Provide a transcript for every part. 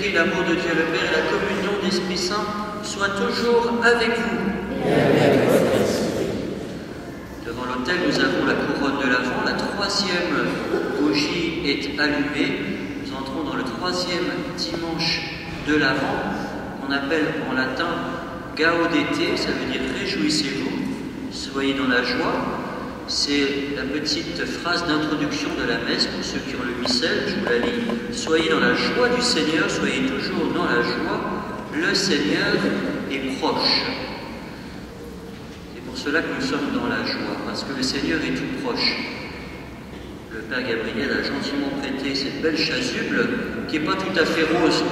Jésus-Christ, l'amour de Dieu le Père et la communion de l'Esprit Saint soient toujours avec vous. Devant l'autel, nous avons la couronne de l'Avent. La troisième bougie est allumée. Nous entrons dans le troisième dimanche de l'Avent, qu'on appelle en latin Gaudete, ça veut dire réjouissez-vous, soyez dans la joie. C'est la petite phrase d'introduction de la messe pour ceux qui ont le missel, je vous la lis. Soyez dans la joie du Seigneur, soyez toujours dans la joie, le Seigneur est proche. C'est pour cela que nous sommes dans la joie, parce que le Seigneur est tout proche. Le Père Gabriel a gentiment prêté cette belle chasuble qui n'est pas tout à fait rose,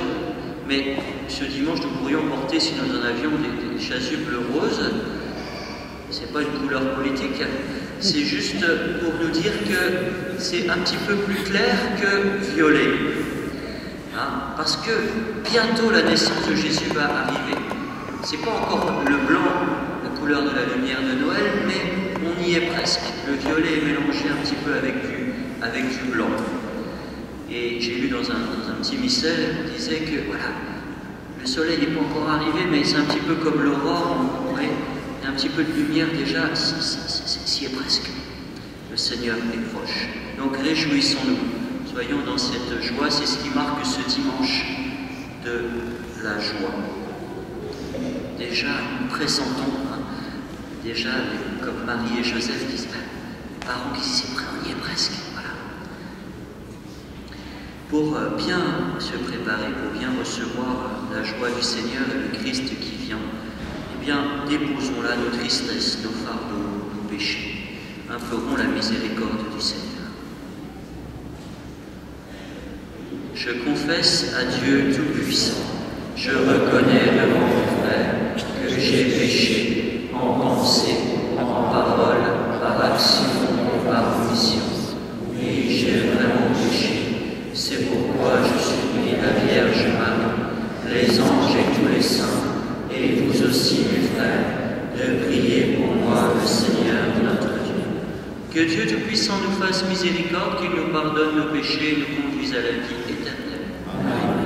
mais ce dimanche nous pourrions porter, si nous en avions, des chasubles roses. C'est pas une couleur politique, c'est juste pour nous dire que c'est un petit peu plus clair que violet. Hein? Parce que bientôt la naissance de Jésus va arriver. C'est pas encore le blanc, la couleur de la lumière de Noël, mais on y est presque. Le violet est mélangé un petit peu avec du blanc. Et j'ai lu dans un petit missel, on disait que voilà, le soleil n'est pas encore arrivé, mais c'est un petit peu comme l'aurore, il y a un petit peu de lumière déjà, s'y est presque. Le Seigneur est proche. Donc réjouissons-nous, soyons dans cette joie, c'est ce qui marque ce dimanche de la joie. Déjà, nous pressentons, déjà, comme Marie et Joseph disent, parents qui s'y prennent, on y est presque. Pour bien se préparer, pour bien recevoir la joie du Seigneur et le Christ qui vient, eh bien, déposons là nos tristesses, nos fardeaux, nos péchés. Implorons la miséricorde du Seigneur. Je confesse à Dieu Tout-Puissant, je reconnais devant mon frère que j'ai péché en pensée, en parole, par action et par omission. Oui, j'ai vraiment péché. C'est pourquoi je supplie la Vierge Marie, les anges et tous les saints, et vous aussi, mes frères, de prier pour moi, le Seigneur notre Dieu. Que Dieu Tout-Puissant nous fasse miséricorde, qu'il nous pardonne nos péchés et nous conduise à la vie éternelle. Amen.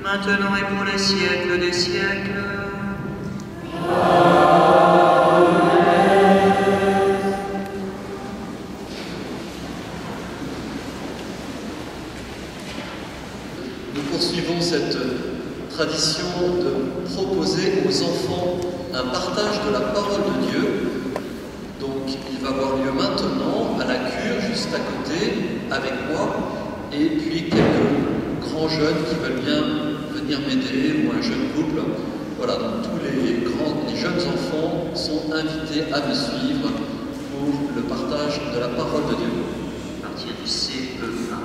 Maintenant et pour les siècles des siècles. Nous poursuivons cette tradition de proposer aux les enfants un partage de la parole de Dieu. Donc il va avoir lieu maintenant à la cure, juste à côté, avec moi, et puis quelques grands jeunes qui veulent bien venir m'aider, ou un jeune couple. Voilà, donc tous les jeunes enfants sont invités à me suivre pour le partage de la parole de Dieu. À partir du CE1.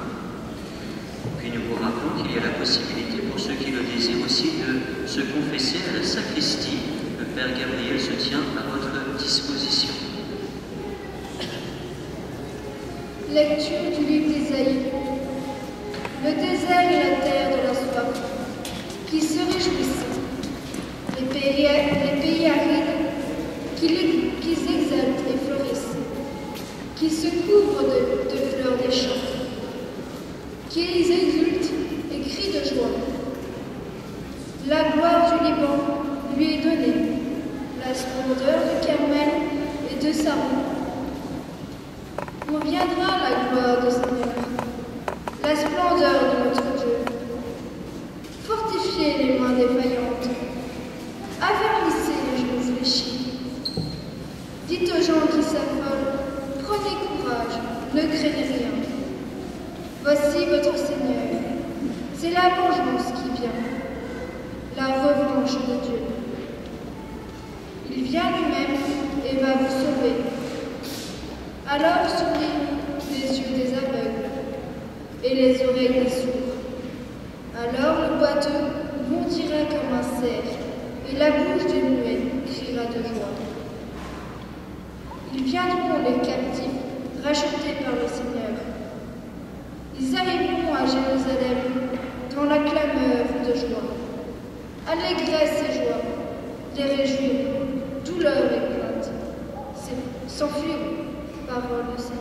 Puis nous vous rappelons qu'il y a la possibilité pour ceux qui le désirent aussi de se confesser à la sacristie. Le Père Gabriel se tient à votre disposition. Lecture du livre d'Ésaïe. Le désert est la terre de la soif, qui se réjouissent. Les pays arides, qui exaltent et fleurissent, qui se couvrent de fleurs des champs, qui exultent et crient de joie. La gloire du Liban lui est donnée, la splendeur du Carmel et de Saron. On viendra la gloire du Seigneur, la splendeur de notre Dieu. Fortifiez les mains défaillantes, affermissez les genoux fléchis. Dites aux gens qui s'affolent, prenez courage, ne craignez rien. Voici votre Seigneur, c'est la vengeance qui vient, la revanche de Dieu. Il vient lui-même et va vous sauver. Alors s'ouvriront les yeux des aveugles et les oreilles des sourds. Alors le boiteux bondira comme un cerf et la bouche des muets criera de joie. Ils viendront les captifs, rachetés par le Seigneur. Ils arriveront à Jérusalem dans la clameur de joie. Allégresse et joie, les réjouir, douleur et plainte, s'enfuiront. Parole du Seigneur.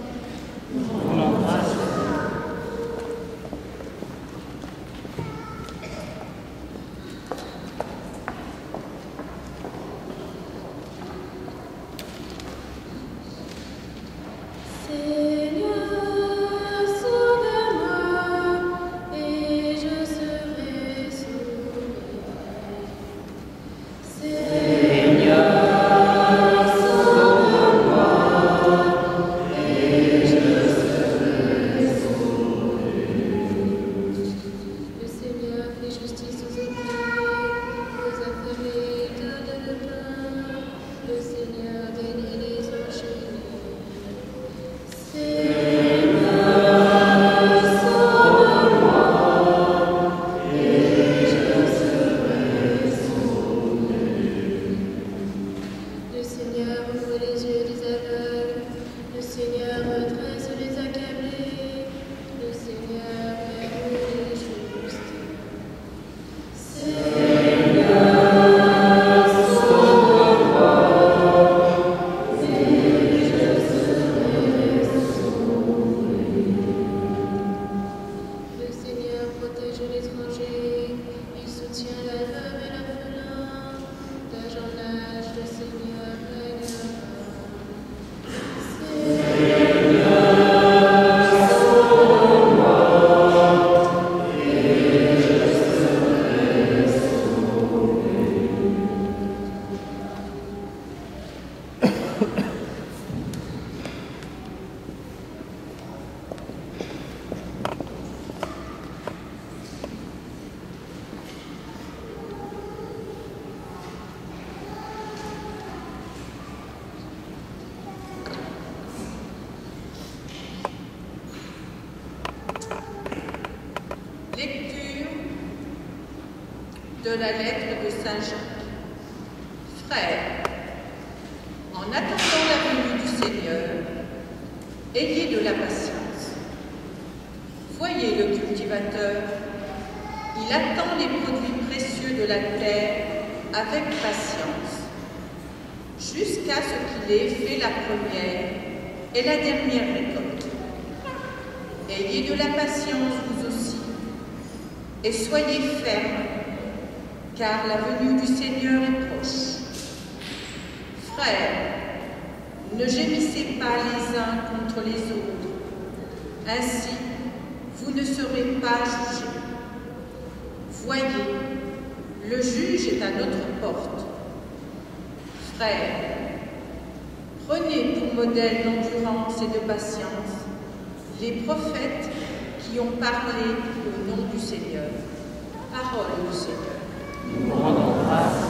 de la lettre de Saint Jacques. Frères, en attendant la venue du Seigneur, ayez de la patience. Voyez le cultivateur, il attend les produits précieux de la terre avec patience, jusqu'à ce qu'il ait fait la première et la dernière récolte. Ayez de la patience vous aussi, et soyez fermes, car la venue du Seigneur est proche. Frères, ne gémissez pas les uns contre les autres, ainsi vous ne serez pas jugés. Voyez, le juge est à notre porte. Frères, prenez pour modèle d'endurance et de patience les prophètes qui ont parlé au nom du Seigneur. Parole du Seigneur. Nous rendons grâce.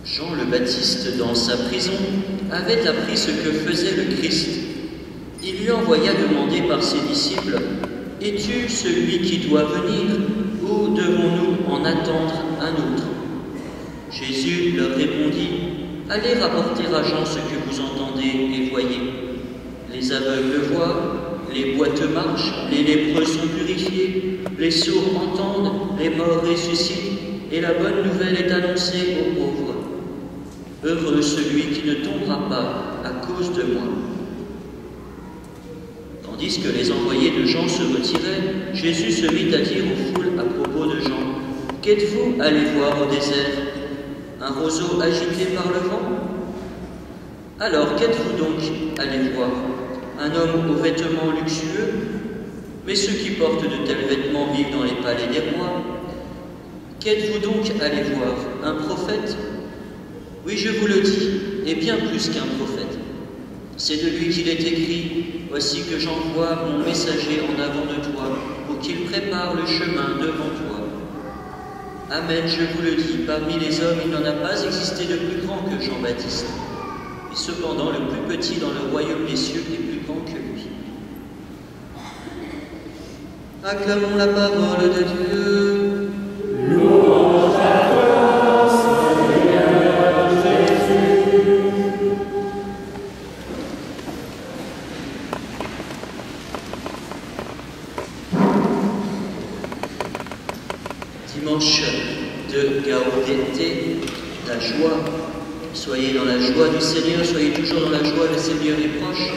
Jean le Baptiste, dans sa prison, avait appris ce que faisait le Christ. Il lui envoya demander par ses disciples, « Es-tu celui qui doit venir, ou devons-nous en attendre un autre ?» Jésus leur répondit, « Allez rapporter à Jean ce que vous entendez et voyez. Les aveugles voient, les boiteux marchent, les lépreux sont purifiés, les sourds entendent, les morts ressuscitent, et la bonne nouvelle est annoncée aux pauvres. Heureux celui qui ne tombera pas à cause de moi. » Tandis que les envoyés de Jean se retiraient, Jésus se mit à dire aux foules à propos de Jean, « Qu'êtes-vous allés voir au désert? Un roseau agité par le vent? Alors qu'êtes-vous donc allés voir? Un homme aux vêtements luxueux? Mais ceux qui portent de tels vêtements vivent dans les palais des rois. Qu'êtes-vous donc allés voir? Un prophète? Oui, je vous le dis, et bien plus qu'un prophète. C'est de lui qu'il est écrit, « Voici que j'envoie mon messager en avant de toi, pour qu'il prépare le chemin devant toi. » Amen, je vous le dis, parmi les hommes, il n'en a pas existé de plus grand que Jean-Baptiste. Et cependant, le plus petit dans le royaume des cieux est plus grand que lui. Acclamons la parole de Dieu. Louange à toi, Seigneur Jésus. Dimanche de Gaudete, la joie. Soyez dans la joie du Seigneur, soyez toujours dans la joie, le Seigneur est proche.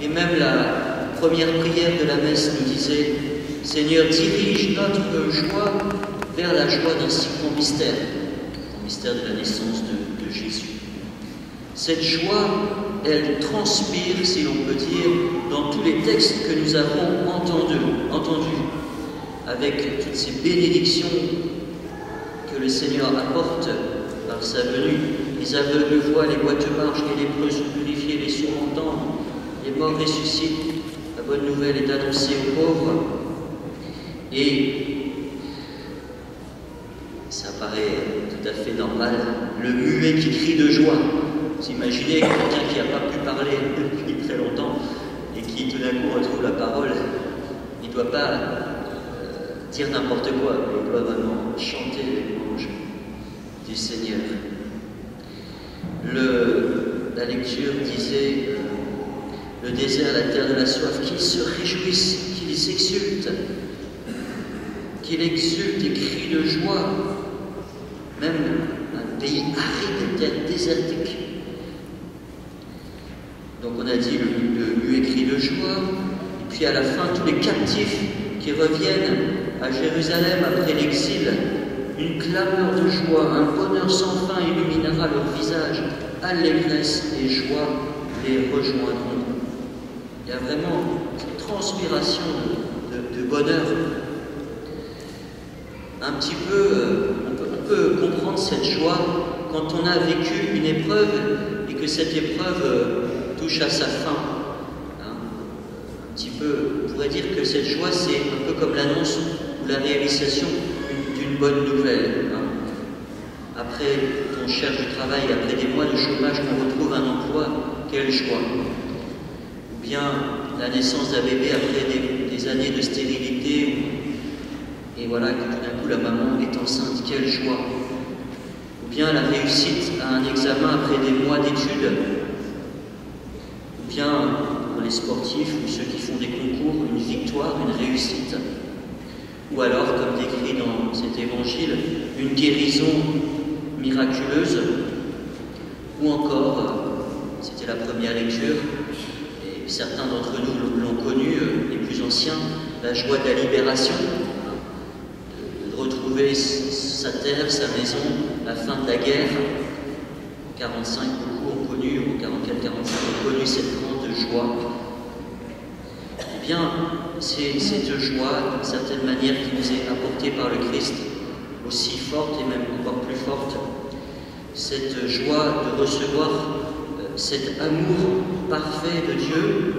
Et même la première prière de la messe nous disait, « Seigneur, dirige notre joie vers la joie d'un si grand mystère, le mystère de la naissance de Jésus. » Cette joie, elle transpire, si l'on peut dire, dans tous les textes que nous avons entendus, avec toutes ces bénédictions que le Seigneur apporte par sa venue. Les aveugles voient, les boiteux marchent, les lépreux sont purifiés, les sourds entendent, les morts ressuscitent, la bonne nouvelle est annoncée aux pauvres. Et ça paraît tout à fait normal, le muet qui crie de joie. Vous imaginez quelqu'un qui n'a pas pu parler depuis très longtemps et qui tout d'un coup retrouve la parole, il ne doit pas dire n'importe quoi, mais il doit vraiment chanter les louanges du Seigneur. La lecture disait le désert, la terre de la soif, qu'ils se réjouissent, qu'ils s'exultent, qu'ils exultent et crient de joie. Même un pays aride, une terre désertique. Donc on a dit le muet cri de joie, et puis à la fin tous les captifs qui reviennent à Jérusalem après l'exil, une clameur de joie, un bonheur sans fin illuminera leur visage, allégresse et joie les rejoindront. Il y a vraiment cette transpiration de bonheur. Un petit peu, on peut comprendre cette joie quand on a vécu une épreuve et que cette épreuve touche à sa fin. Hein, un petit peu, on pourrait dire que cette joie, c'est un peu comme l'annonce ou la réalisation d'une bonne nouvelle. Hein. Après qu'on cherche du travail, après des mois de chômage, qu'on retrouve un emploi, quelle joie! Ou bien la naissance d'un bébé après des années de stérilité, et voilà que tout d'un coup la maman est enceinte, quelle joie! Ou bien la réussite à un examen après des mois d'études, ou bien pour les sportifs ou ceux qui font des concours, une victoire, une réussite, ou alors, comme décrit dans cet évangile, une guérison miraculeuse, ou encore, c'était la première lecture, et certains d'entre nous l'ont connu, les plus anciens, la joie de la libération, de retrouver sa terre, sa maison, la fin de la guerre. En 45, beaucoup ont connu, en 44-45, ont connu cette grande joie. Eh bien, c'est cette joie, d'une certaine manière, qui nous est apportée par le Christ, aussi forte et même encore plus forte, cette joie de recevoir cet amour parfait de Dieu,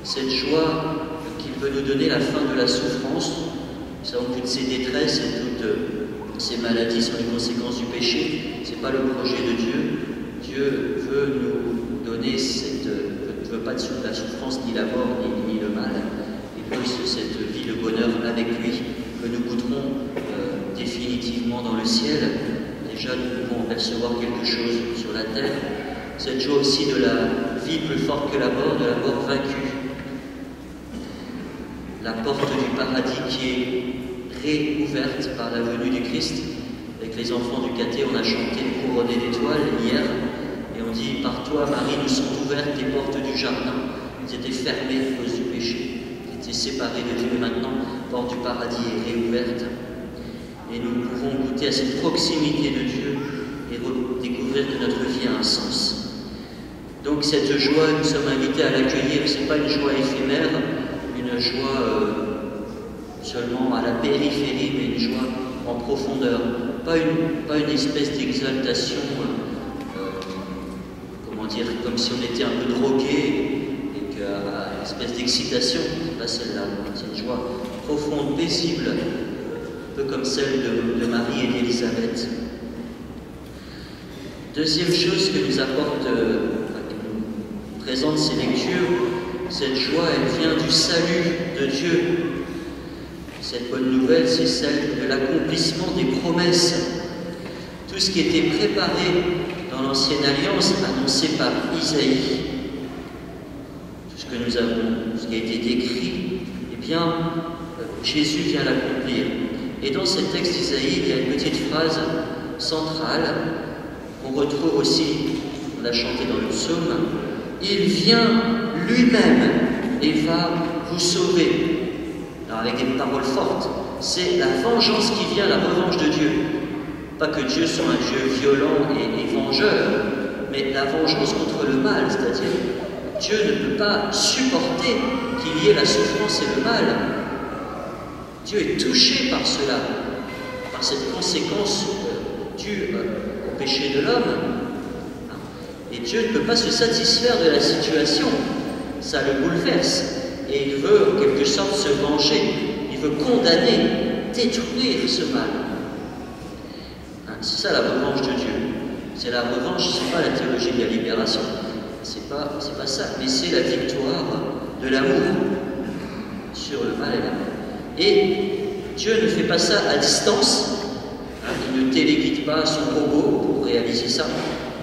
cette joie qu'il veut nous donner à la fin de la souffrance. Nous savons que toutes ces détresses et toutes ces maladies sont les conséquences du péché. Ce n'est pas le projet de Dieu. Dieu veut nous donner ne veut pas de la souffrance, ni la mort, ni le mal. Il veut cette vie de bonheur avec lui, que nous goûterons définitivement dans le ciel. Déjà, nous pouvons percevoir quelque chose sur la terre. Cette joie aussi de la vie plus forte que la mort, de la mort vaincue. La porte du paradis qui est réouverte par la venue du Christ. Avec les enfants du caté, on a chanté Couronné d'étoiles hier, et on dit, par toi, Marie, nous sont ouvertes les portes du jardin. Elles étaient fermées à cause du péché. Elles étaient séparées de Dieu, mais maintenant, la porte du paradis est réouverte. Et nous pouvons goûter à cette proximité de Dieu et découvrir que notre vie a un sens. Donc cette joie, nous sommes invités à l'accueillir. Ce n'est pas une joie éphémère, une joie seulement à la périphérie, mais une joie en profondeur. Pas une espèce d'exaltation, comment dire, comme si on était un peu drogué, et qu'une espèce d'excitation, c'est pas celle-là. C'est une joie profonde, paisible, un peu comme celle de Marie et d'Élisabeth. Deuxième chose que nous apporte, nous présente ces lectures, cette joie, elle vient du salut de Dieu. Cette bonne nouvelle, c'est celle de l'accomplissement des promesses. Tout ce qui était préparé dans l'Ancienne Alliance, annoncé par Isaïe, tout ce que nous avons, ce qui a été décrit, eh bien, Jésus vient l'accomplir. Et dans ce texte d'Isaïe, il y a une petite phrase centrale qu'on retrouve aussi, on l'a chanté dans le psaume, « Il vient lui-même et va vous sauver ». Alors avec des paroles fortes, c'est la vengeance qui vient, la revanche de Dieu. Pas que Dieu soit un Dieu violent et vengeur, mais la vengeance contre le mal, c'est-à-dire Dieu ne peut pas supporter qu'il y ait la souffrance et le mal. Dieu est touché par cela, par cette conséquence due au péché de l'homme. Et Dieu ne peut pas se satisfaire de la situation, ça le bouleverse. Et il veut, en quelque sorte, se venger. Il veut condamner, détruire ce mal. C'est ça la revanche de Dieu. C'est la revanche, c'est pas la théologie de la libération. C'est pas ça. Mais c'est la victoire de l'amour sur le mal et la mort. Et Dieu ne fait pas ça à distance. Il ne téléguide pas son robot pour réaliser ça.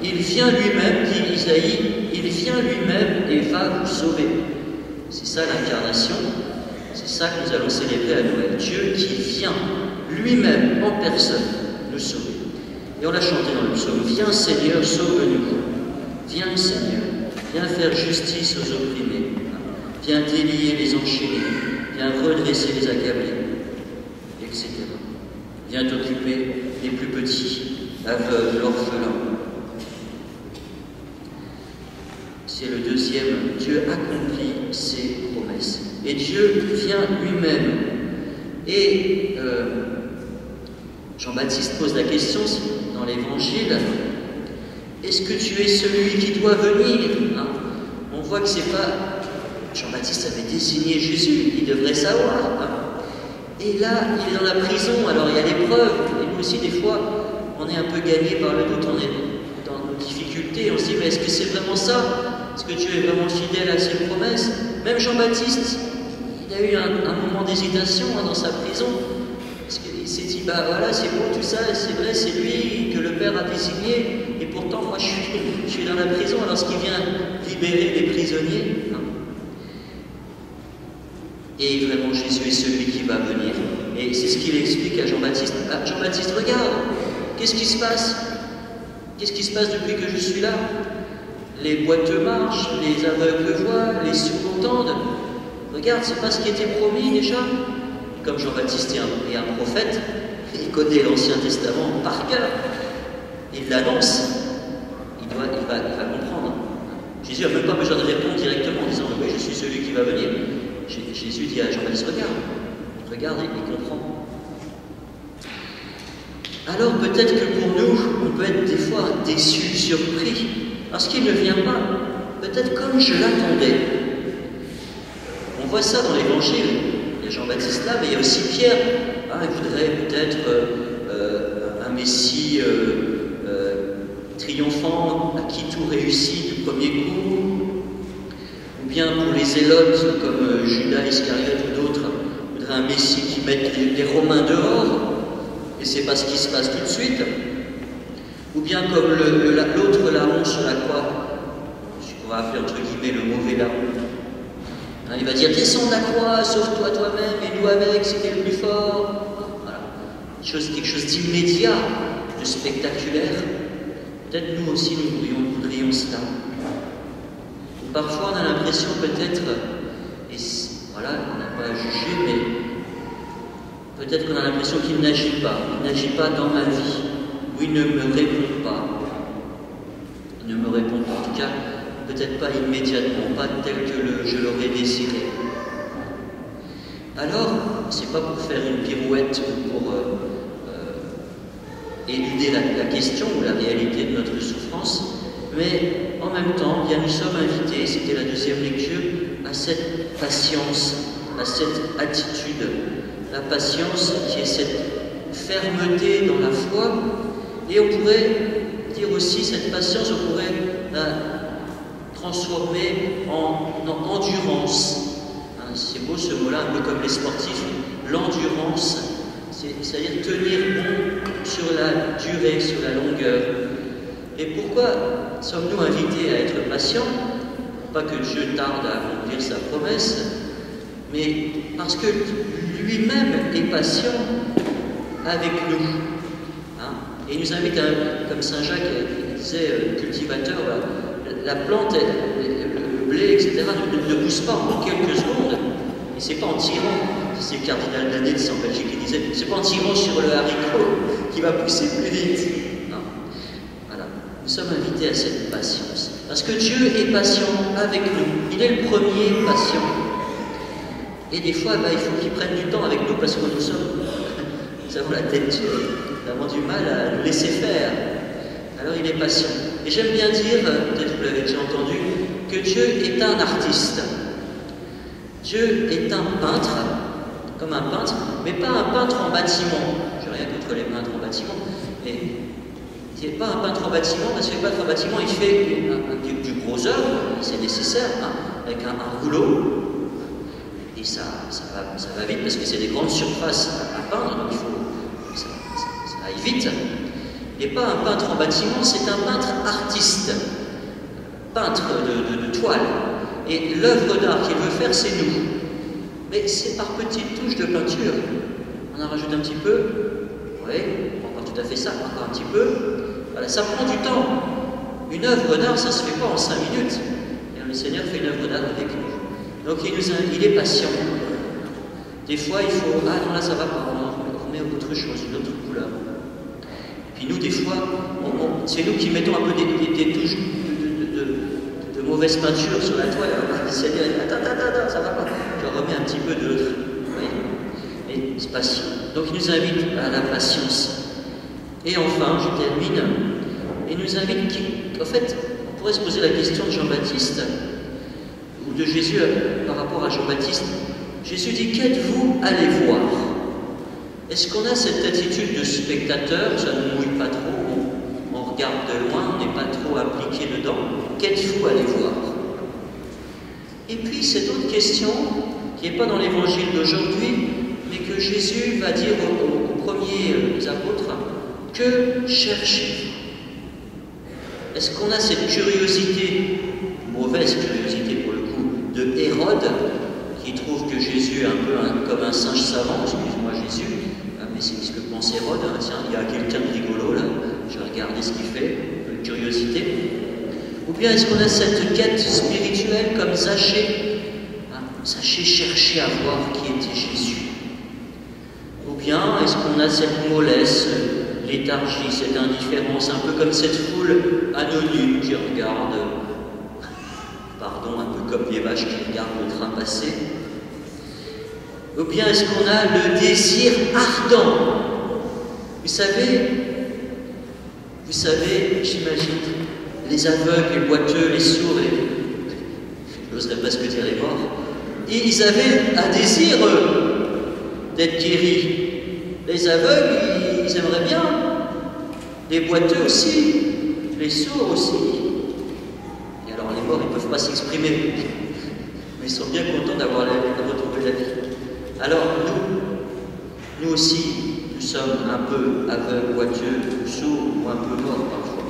Il vient lui-même, dit Isaïe, il vient lui-même et va vous sauver. C'est ça l'incarnation, c'est ça que nous allons célébrer à Noël. Dieu qui vient lui-même en personne nous sauver. Et on l'a chanté dans le psaume, viens Seigneur, sauve-nous. Viens Seigneur, viens faire justice aux opprimés. Viens délier les enchaînés, viens redresser les accablés, etc. Viens t'occuper des plus petits, aveugles, l'orphelin. c'est le deuxième, Dieu accomplit ses promesses. Et Dieu vient lui-même. Et Jean-Baptiste pose la question dans l'Évangile, est-ce que tu es celui qui doit venir, hein? On voit que c'est pas... Jean-Baptiste avait désigné Jésus, il devrait savoir. Hein? Et là, il est dans la prison, alors il y a l'épreuve, et nous aussi des fois, on est un peu gagné par le doute, on est dans nos difficultés, on se dit, mais est-ce que c'est vraiment ça? Est-ce que Dieu est vraiment fidèle à ses promesses? Même Jean-Baptiste, il a eu un moment d'hésitation hein, dans sa prison, parce qu'il s'est dit, bah voilà, c'est beau tout ça, c'est vrai, c'est lui que le Père a désigné, et pourtant moi je suis dans la prison, alors ce qui vient libérer les prisonniers. Hein. Et vraiment, Jésus est celui qui va venir. Et c'est ce qu'il explique à Jean-Baptiste. Ah, Jean-Baptiste, regarde, qu'est-ce qui se passe? Qu'est-ce qui se passe depuis que je suis là? Les boiteux marchent, les aveugles voient, les sourds entendent. Regarde, c'est pas ce qui était promis déjà. Comme Jean-Baptiste est un prophète, il connaît l'Ancien Testament par cœur. Il l'annonce. Il va comprendre. Jésus n'a même pas besoin de répondre directement en disant « Oui, je suis celui qui va venir ». Jésus dit à Jean-Baptiste, regarde, il comprend. Alors peut-être que pour nous, on peut être des fois déçus, surpris, parce qu'il ne vient pas, peut-être comme je l'attendais. On voit ça dans l'Évangile, il y a Jean-Baptiste là, mais il y a aussi Pierre. Ah, il voudrait peut-être un Messie triomphant, à qui tout réussit du premier coup. Ou bien pour les zélotes comme Judas Iscariote ou d'autres, il faudrait un Messie qui mette les Romains dehors, et c'est pas ce qui se passe tout de suite. Ou bien comme l'autre larron sur la croix, ce qu'on va appeler entre guillemets le mauvais larron. Hein, il va dire descends de la croix, sauve-toi toi-même, et nous avec, c'était le plus fort. Voilà. Quelque chose d'immédiat, de spectaculaire. Peut-être nous aussi nous voudrions cela. Parfois on a l'impression peut-être, et voilà, on n'a pas à juger, mais peut-être qu'on a l'impression qu'il n'agit pas dans ma vie, ou il ne me répond pas. Il ne me répond pas, en tout cas, peut-être pas immédiatement, pas tel que je l'aurais désiré. Alors, c'est pas pour faire une pirouette ou pour éluder la question ou la réalité de notre souffrance, mais en même temps, bien, nous sommes invités, c'était la deuxième lecture, à cette patience, à cette attitude. La patience qui est cette fermeté dans la foi, et on pourrait dire aussi cette patience, on pourrait la transformer en endurance. Hein, c'est beau ce mot-là, un peu comme les sportifs, l'endurance, c'est-à-dire tenir bon sur la durée, sur la longueur. Et pourquoi sommes-nous invités à être patients? Pas que Dieu tarde à accomplir sa promesse, mais parce que lui-même est patient avec nous. Hein? Et il nous invite, comme Saint Jacques disait, cultivateur, la plante, le blé, etc., ne pousse pas en quelques secondes. Et c'est pas en tirant, c'est le cardinal d'Anetz en Belgique qui disait, c'est pas en tirant sur le haricot qui va pousser plus vite. Nous sommes invités à cette patience. Parce que Dieu est patient avec nous. Il est le premier patient. Et des fois, il faut qu'il prenne du temps avec nous parce que nous avons la tête dure. Nous avons du mal à nous laisser faire. Alors il est patient. Et j'aime bien dire, peut-être vous l'avez déjà entendu, que Dieu est un artiste. Dieu est un peintre, comme un peintre, mais pas un peintre en bâtiment. Je n'ai rien contre les peintres en bâtiment, mais il n'est pas un peintre en bâtiment, parce que le peintre en bâtiment, il fait du gros œuvre, c'est nécessaire, hein, avec un rouleau, et ça va vite, parce que c'est des grandes surfaces à peindre, donc il faut ça aille vite. Et pas un peintre en bâtiment, c'est un peintre artiste, peintre de toile. Et l'œuvre d'art qu'il veut faire, c'est nous. Mais c'est par petites touches de peinture. On en rajoute un petit peu, oui, pas tout à fait ça, encore un petit peu. Voilà, ça prend du temps. Une œuvre d'art, ça ne se fait pas en 5 minutes. Et le Seigneur fait une œuvre d'art avec nous. Donc il est patient. Des fois, il faut, ah non, là ça va pas, on met autre chose, une autre couleur. Puis nous, des fois, c'est nous qui mettons un peu des touches de mauvaise peinture sur la toile. Le Seigneur dit attends, ça va pas. Je remets un petit peu de l'autre. Et c'est patient. Donc il nous invite à la patience. Et enfin, je termine, il nous invite, en fait, on pourrait se poser la question de Jean-Baptiste, ou de Jésus par rapport à Jean-Baptiste. Jésus dit, qu'êtes-vous allé voir? Est-ce qu'on a cette attitude de spectateur? Ça ne mouille pas trop, on regarde de loin, on n'est pas trop impliqué dedans. Qu'êtes-vous allé voir? Et puis cette autre question, qui n'est pas dans l'évangile d'aujourd'hui, mais que Jésus va dire aux premiers apôtres, que cherchez-vous? Est-ce qu'on a cette curiosité, mauvaise curiosité pour le coup, de Hérode, qui trouve que Jésus est un peu comme un singe savant, excuse-moi Jésus, mais c'est ce que pense Hérode, tiens, il y a quelqu'un de rigolo là, je vais regarder ce qu'il fait, une curiosité. Ou bien est-ce qu'on a cette quête spirituelle comme Zachée, Zachée cherchait à voir qui était Jésus? Ou bien est-ce qu'on a cette mollesse, léthargie, cette indifférence, un peu comme cette foule anonyme qui regarde, pardon, un peu comme les vaches qui regardent le train passer? Ou bien est-ce qu'on a le désir ardent? Vous savez, j'imagine, les aveugles, les boiteux, les sourds, j'oserais presque dire les morts, et ils avaient un désir d'être guéris. Les aveugles, ils aimeraient bien, les boiteux aussi, les sourds aussi. Et alors les morts, ils ne peuvent pas s'exprimer, mais ils sont bien contents d'avoir retrouvé la vie. Alors nous aussi, nous sommes un peu aveugles, boiteux, sourds ou un peu morts parfois.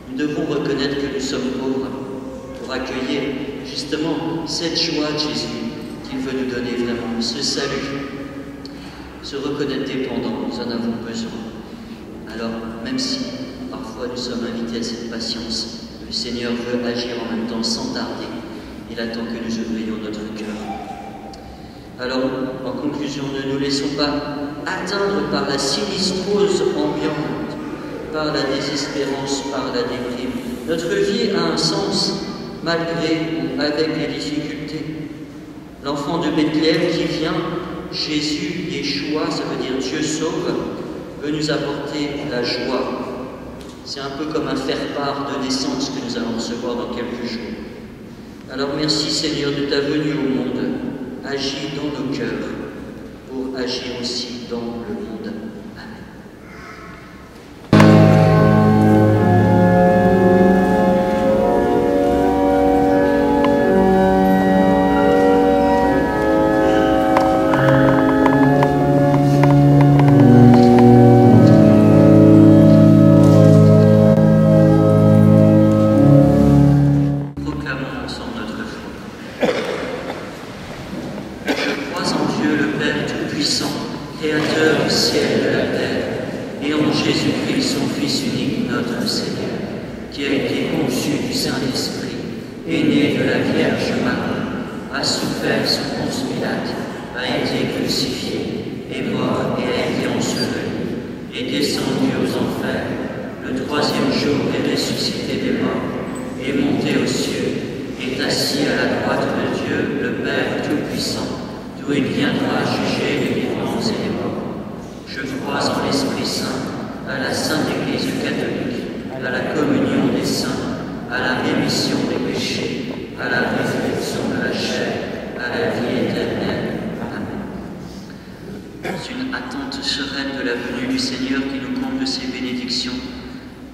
Nous devons reconnaître que nous sommes pauvres pour accueillir justement cette joie de Jésus qu'il veut nous donner vraiment, ce salut. Se reconnaître dépendants, nous en avons besoin. Alors, même si parfois nous sommes invités à cette patience, le Seigneur veut agir en même temps sans tarder. Il attend que nous ouvrions notre cœur. Alors, en conclusion, ne nous laissons pas atteindre par la sinistrose ambiante, par la désespérance, par la déprime. Notre vie a un sens, malgré ou avec les difficultés. L'enfant de Bethléem qui vient, Jésus, Yeshua, ça veut dire Dieu sauve, veut nous apporter la joie. C'est un peu comme un faire-part de naissance que nous allons recevoir dans quelques jours. Alors merci Seigneur de ta venue au monde. Agis dans nos cœurs pour agir aussi dans le monde. Amen.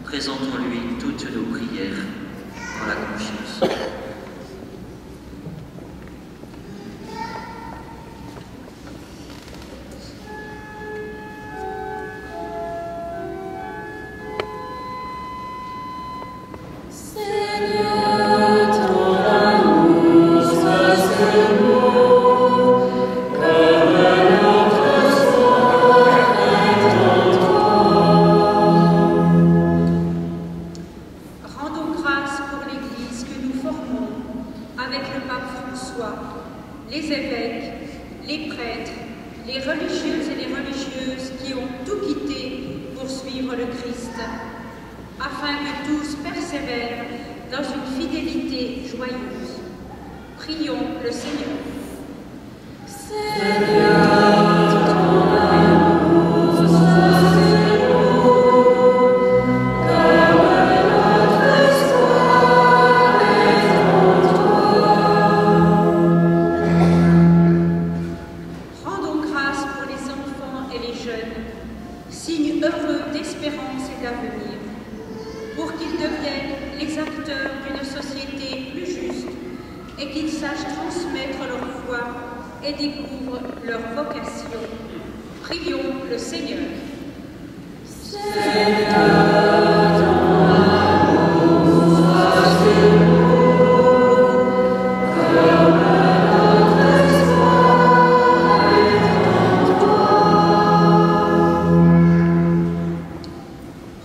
Présentons-lui toutes nos prières dans la confiance. dans une fidélité joyeuse. Prions le Seigneur. Et découvrent leur vocation. Prions le Seigneur.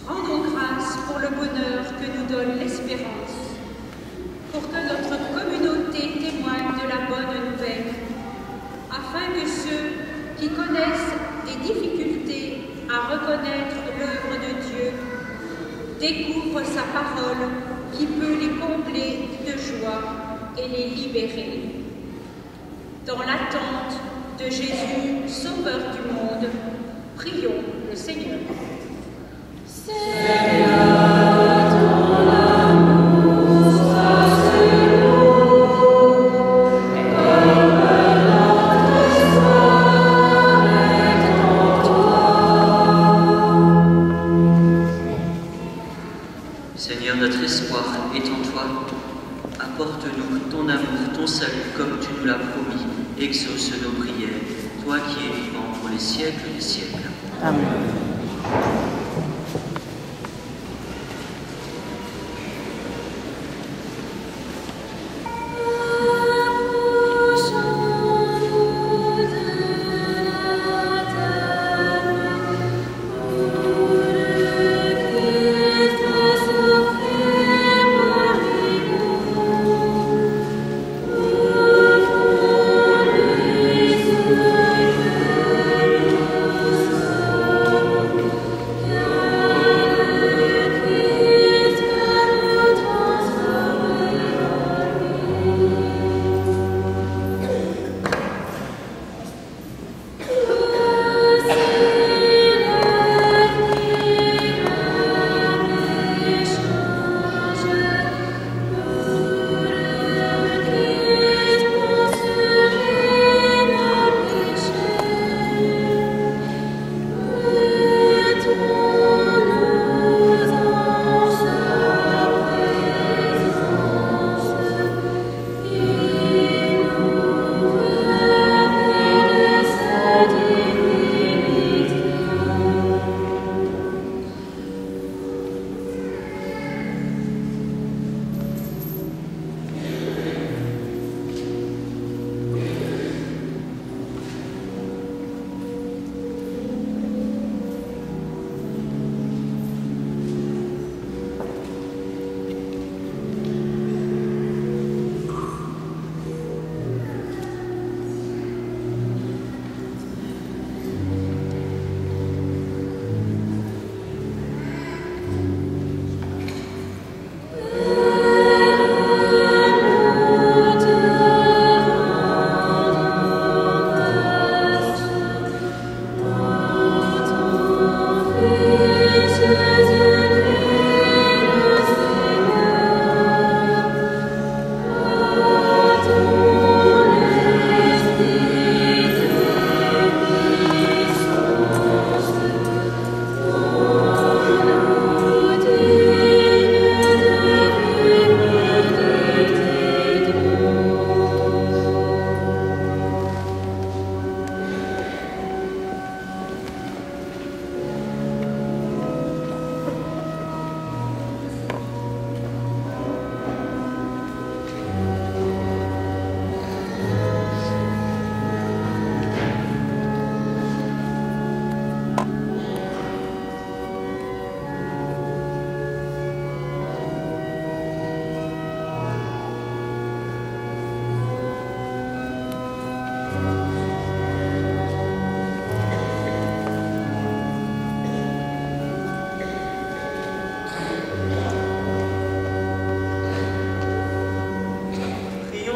Rendons grâce pour le bonheur que nous donne l'espérance, pour que notre communauté témoigne de la bonne nouvelle, afin que ceux qui connaissent des difficultés à reconnaître l'œuvre de Dieu découvrent sa parole qui peut les combler de joie et les libérer. Dans l'attente de Jésus, Sauveur du monde, prions le Seigneur. Seigneur, notre espoir est en toi. Apporte-nous ton amour, ton salut, comme tu nous l'as promis. Exauce nos prières, toi qui es vivant pour les siècles des siècles. Amen. Amen.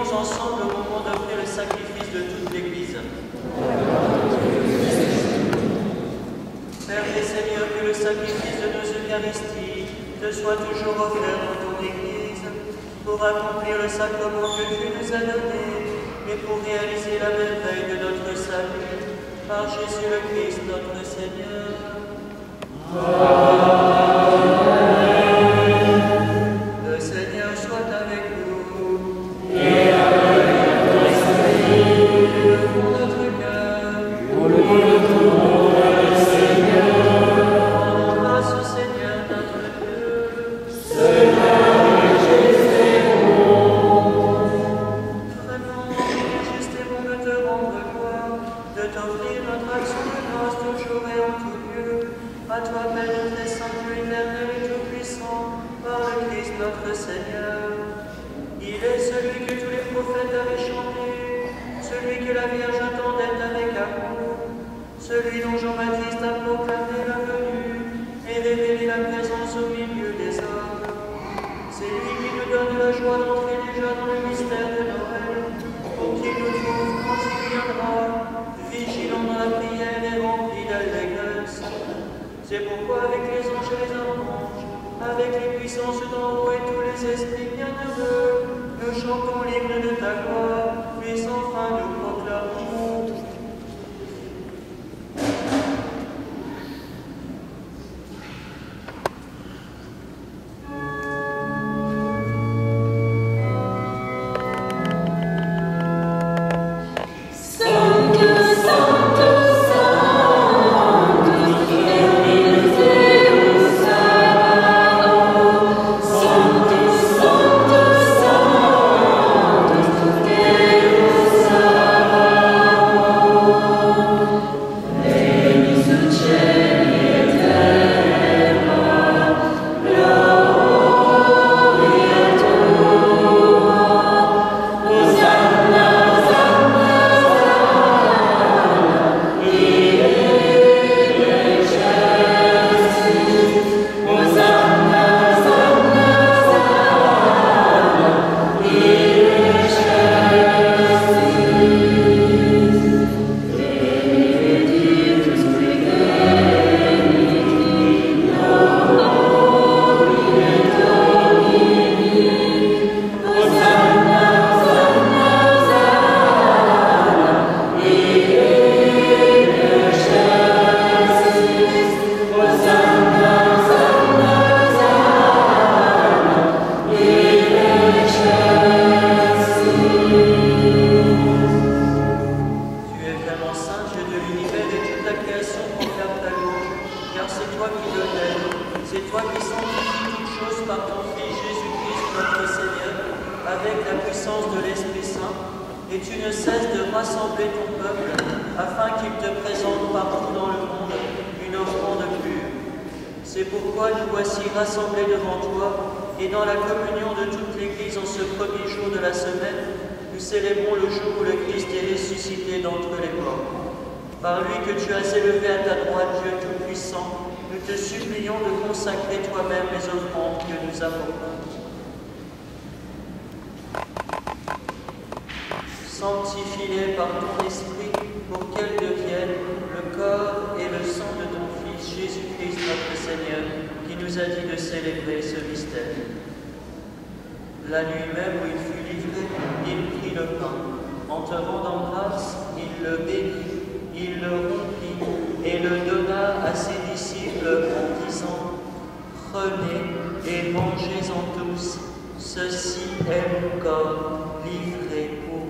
prions ensemble au moment d'offrir le sacrifice de toute l'Église. Père et Seigneur, que le sacrifice de nos Eucharisties te soit toujours offert dans ton Église, pour accomplir le sacrement que tu nous as donné, et pour réaliser la merveille de notre salut, par Jésus le Christ, notre Seigneur. Amen. Le Seigneur soit avec vous. Et avec votre esprit. Pour notre cœur. Pour le Seigneur. Rendons grâce au Seigneur notre Dieu. Seigneur, juste et bon. Vraiment, juste et bon de te rendre gloire, de t'offrir notre action de grâce toujours et en tout lieu. À toi, Père très saint, éternel et tout-puissant, par le Christ notre Seigneur. Il est celui que tous les prophètes avaient chanté, celui que la Vierge attendait avec amour, celui dont Jean-Baptiste a proclamé la venue et révélé la présence au milieu des hommes. C'est lui qui nous donne la joie d'entrer déjà dans le mystère de Noël, pour qu'il nous trouve quand il viendra, vigilants dans la prière et remplis d'allégresse. C'est pourquoi avec les anges et les archanges, avec les puissances d'en haut et tous les esprits bienheureux, nous chantons l'hymne de ta gloire, puis sans fin nous proclamons. C'est pourquoi nous voici rassemblés devant toi, et dans la communion de toute l'Église en ce premier jour de la semaine, nous célébrons le jour où le Christ est ressuscité d'entre les morts. Par lui que tu as élevé à ta droite, Dieu Tout-Puissant, nous te supplions de consacrer toi-même les offrandes que nous apportons. Sanctifie-les par ton esprit pour qu'elles deviennent le corps et le sang de ton Fils Jésus-Christ notre Seigneur, qui nous a dit de célébrer ce mystère. La nuit même où il fut livré, il prit le pain. En te rendant grâce, il le bénit, il le rompit et le donna à ses disciples en disant « Prenez et mangez-en tous, ceci est mon corps livré pour vous. »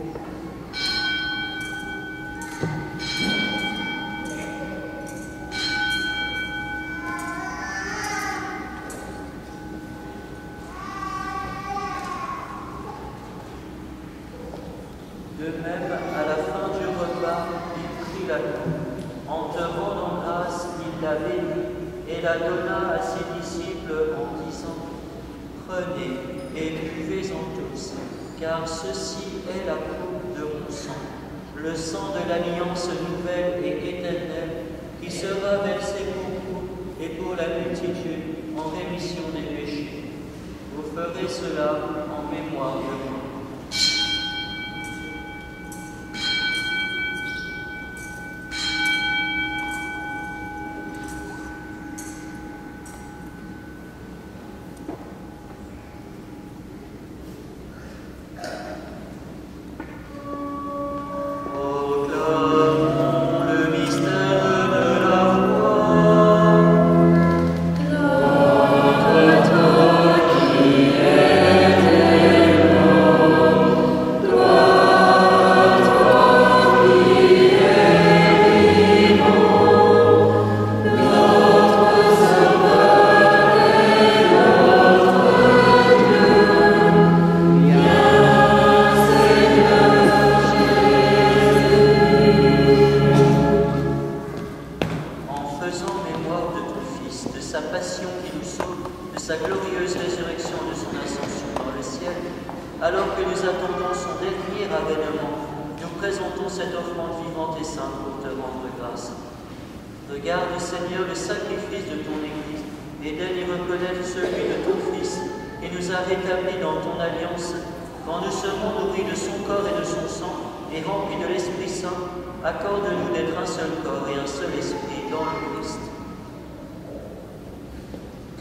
De même, à la fin du repas, il prit la coupe. En te rendant grâce, il la bénit et la donna à ses disciples en disant « Prenez et buvez-en tous, car ceci est la coupe de mon sang, le sang de l'alliance nouvelle et éternelle, qui sera versé pour vous et pour la multitude en rémission des péchés. Vous ferez cela en mémoire de moi. » attendant son dernier avènement, nous présentons cette offrande vivante et sainte pour te rendre grâce. Regarde, Seigneur, le sacrifice de ton Église et daigne reconnaître celui de ton Fils, et nous a rétablis dans ton alliance. Quand nous serons nourris de son corps et de son sang, et remplis de l'Esprit Saint, accorde-nous d'être un seul corps et un seul esprit dans le Christ.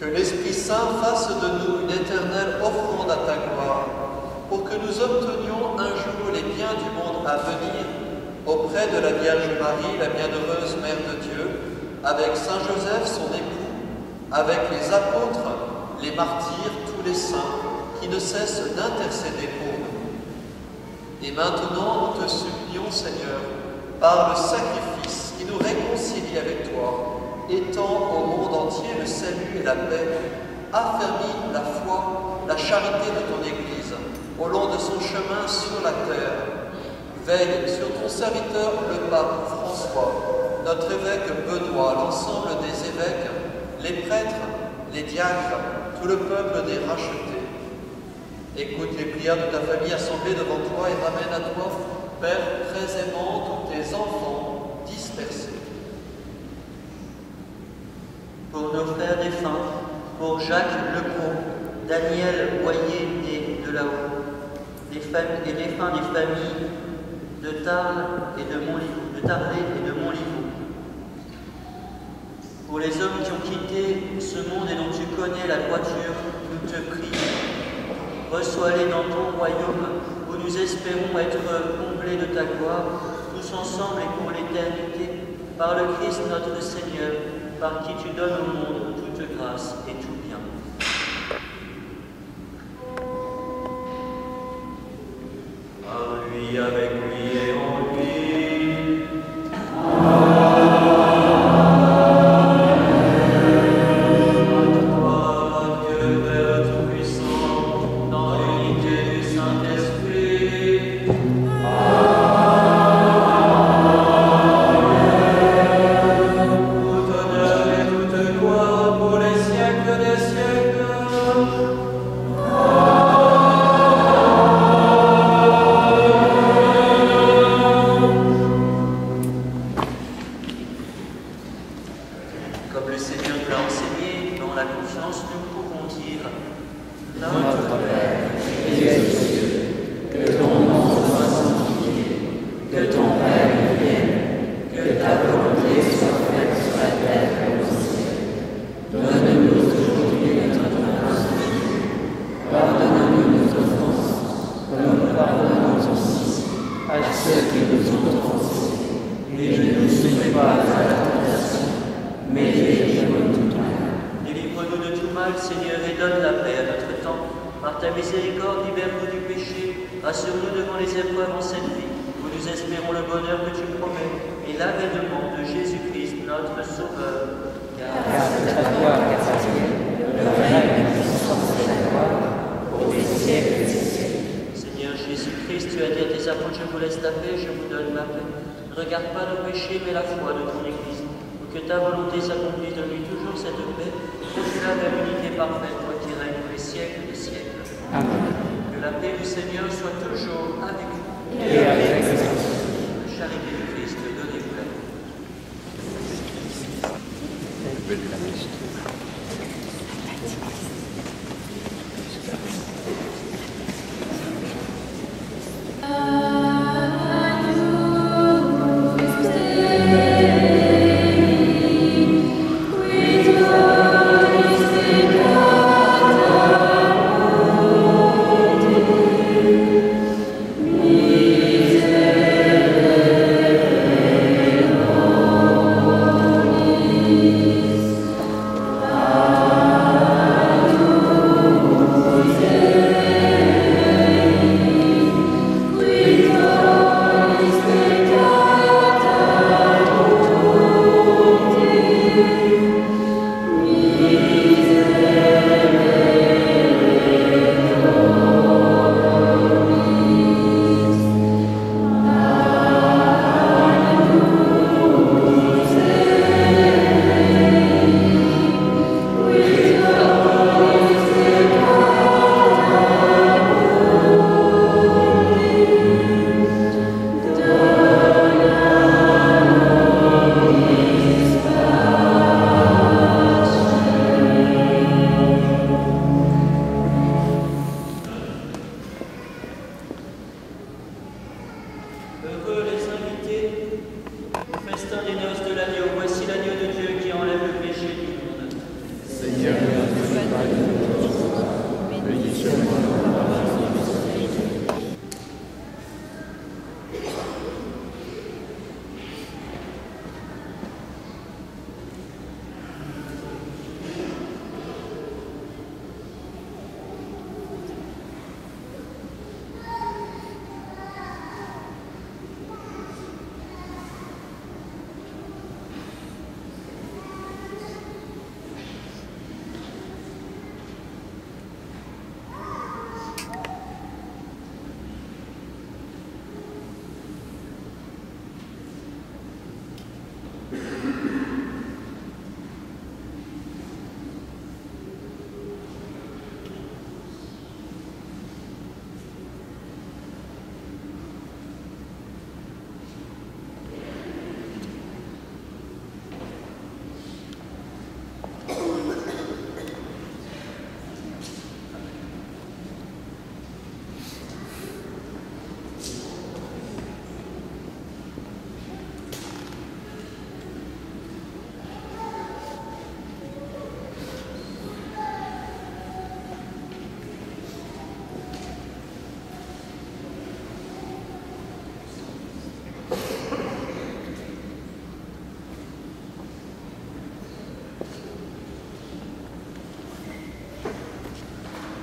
Que l'Esprit Saint fasse de nous une éternelle offrande à ta gloire, pour que nous obtenions un jour les biens du monde à venir, auprès de la Vierge Marie, la bienheureuse Mère de Dieu, avec Saint Joseph, son époux, avec les apôtres, les martyrs, tous les saints, qui ne cessent d'intercéder pour nous. Et maintenant, nous te supplions, Seigneur, par le sacrifice qui nous réconcilie avec toi, étends au monde entier le salut et la paix, affermis la foi, la charité de ton Église, au long de son chemin sur la terre. Veille sur ton serviteur, le pape François, notre évêque Benoît, l'ensemble des évêques, les prêtres, les diacres, tout le peuple des rachetés. Écoute les prières de ta famille assemblée devant toi et ramène à toi, Père très aimant, tous tes enfants dispersés. Pour nos frères défunts, pour Jacques Legros, Daniel Boyer né de là-haut, les défunts des familles de Tarles et de Montlivaud. Pour les hommes qui ont quitté ce monde et dont tu connais la droiture, nous te prions. Reçois-les dans ton royaume, où nous espérons être comblés de ta gloire, tous ensemble et pour l'éternité, par le Christ notre Seigneur, par qui tu donnes au monde toute grâce et tout bien. Par lui, avec lui et en lui. Heureux les invités au festin des noces de l'agneau. Voici l'agneau de Dieu qui enlève le péché du monde. Seigneur, ne fais pas de veillez sur moi.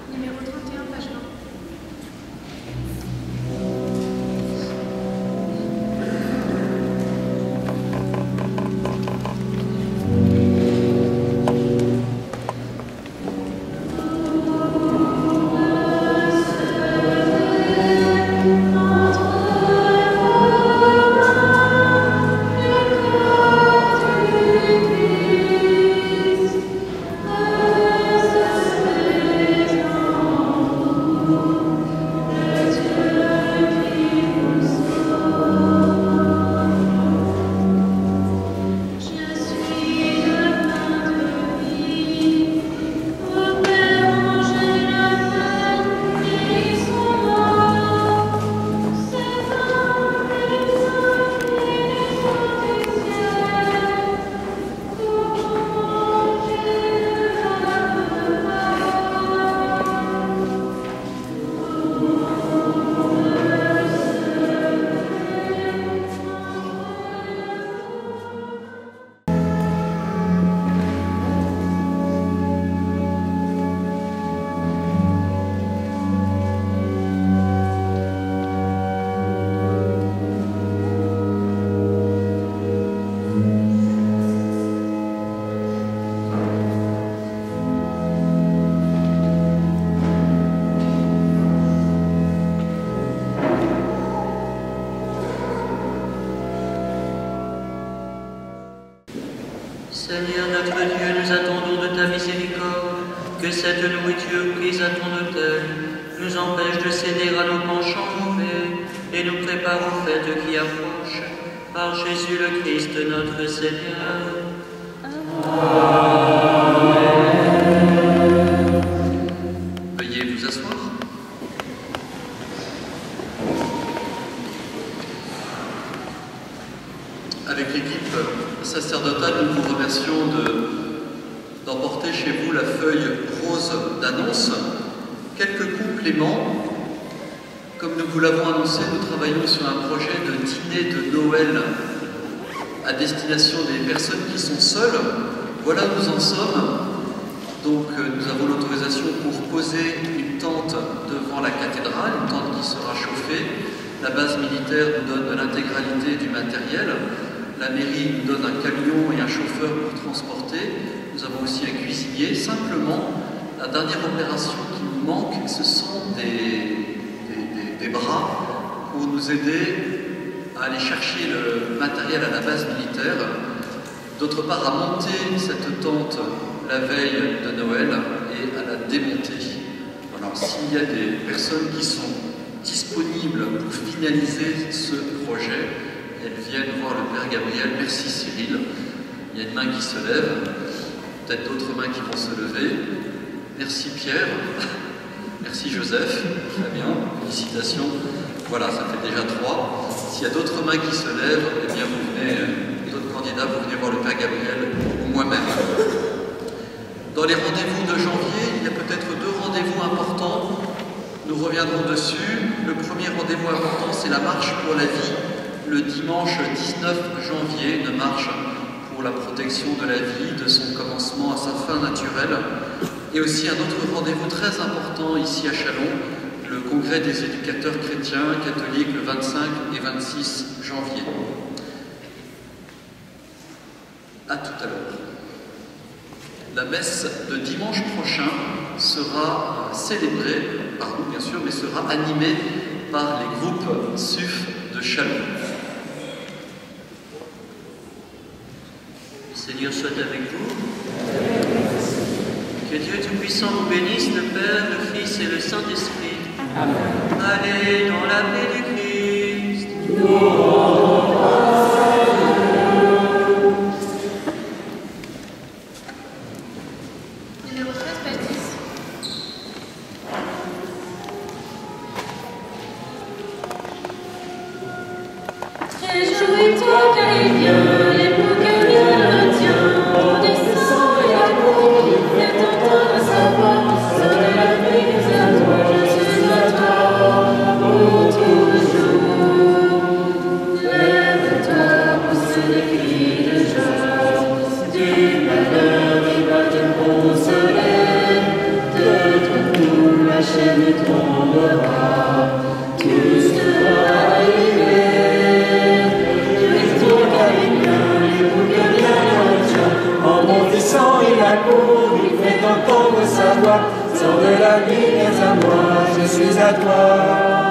Numéro 31, page 20. Seigneur notre Dieu, nous attendons de ta miséricorde que cette nourriture prise à ton autel nous empêche de céder à nos penchants mauvais et nous prépare aux fêtes qui approchent. Par Jésus le Christ notre Seigneur. Veuillez vous asseoir. Avec l'équipe sacerdotale, nous vous remercions d'emporter chez vous la feuille rose d'annonce. Quelques compléments. Comme nous vous l'avons annoncé, nous travaillons sur un projet de dîner de Noël à destination des personnes qui sont seules. Voilà où nous en sommes. Donc nous avons l'autorisation pour poser une tente devant la cathédrale, une tente qui sera chauffée. La base militaire nous donne l'intégralité du matériel. La mairie nous donne un camion et un chauffeur pour transporter. Nous avons aussi un cuisinier. Simplement, la dernière opération qui nous manque, ce sont des bras pour nous aider à aller chercher le matériel à la base militaire. D'autre part, à monter cette tente la veille de Noël et à la démonter. Alors, s'il y a des personnes qui sont disponibles pour finaliser ce projet, elles viennent voir le Père Gabriel. Merci Cyril. Il y a une main qui se lève, peut-être d'autres mains qui vont se lever. Merci Pierre. Merci Joseph. Très bien, félicitations. Voilà, ça fait déjà 3. S'il y a d'autres mains qui se lèvent, eh bien vous venez, d'autres candidats, vous venez voir le Père Gabriel ou moi-même. Dans les rendez-vous de janvier, il y a peut-être 2 rendez-vous importants. Nous reviendrons dessus. Le premier rendez-vous important, c'est la marche pour la vie, le dimanche 19 janvier, une marche pour la protection de la vie, de son commencement à sa fin naturelle. Et aussi un autre rendez-vous très important ici à Châlons, le congrès des éducateurs chrétiens catholiques le 25 et 26 janvier. À tout à l'heure. La messe de dimanche prochain sera célébrée par nous, bien sûr, mais sera animée par les groupes SUF de Châlons. Le Seigneur soit avec vous. Que Dieu Tout-Puissant vous bénisse, le Père, le Fils et le Saint-Esprit. Amen. Allez dans la paix du Christ. Numéro 13, page 10. Réjouis-toi car il vient, l'époux que Dieu retient. On descend et à court, il fait entendre sa voix. Sonne la pluie à toi, je suis à toi pour toujours. Lève-toi, pousse les cris de joie. Du malheur il va te consoler. De ton cou la chaîne tombera. Tout sera arrivé. En bondissant, il accourt, il fait entendre sa voix. Sors de la vie, viens à moi, je suis à toi.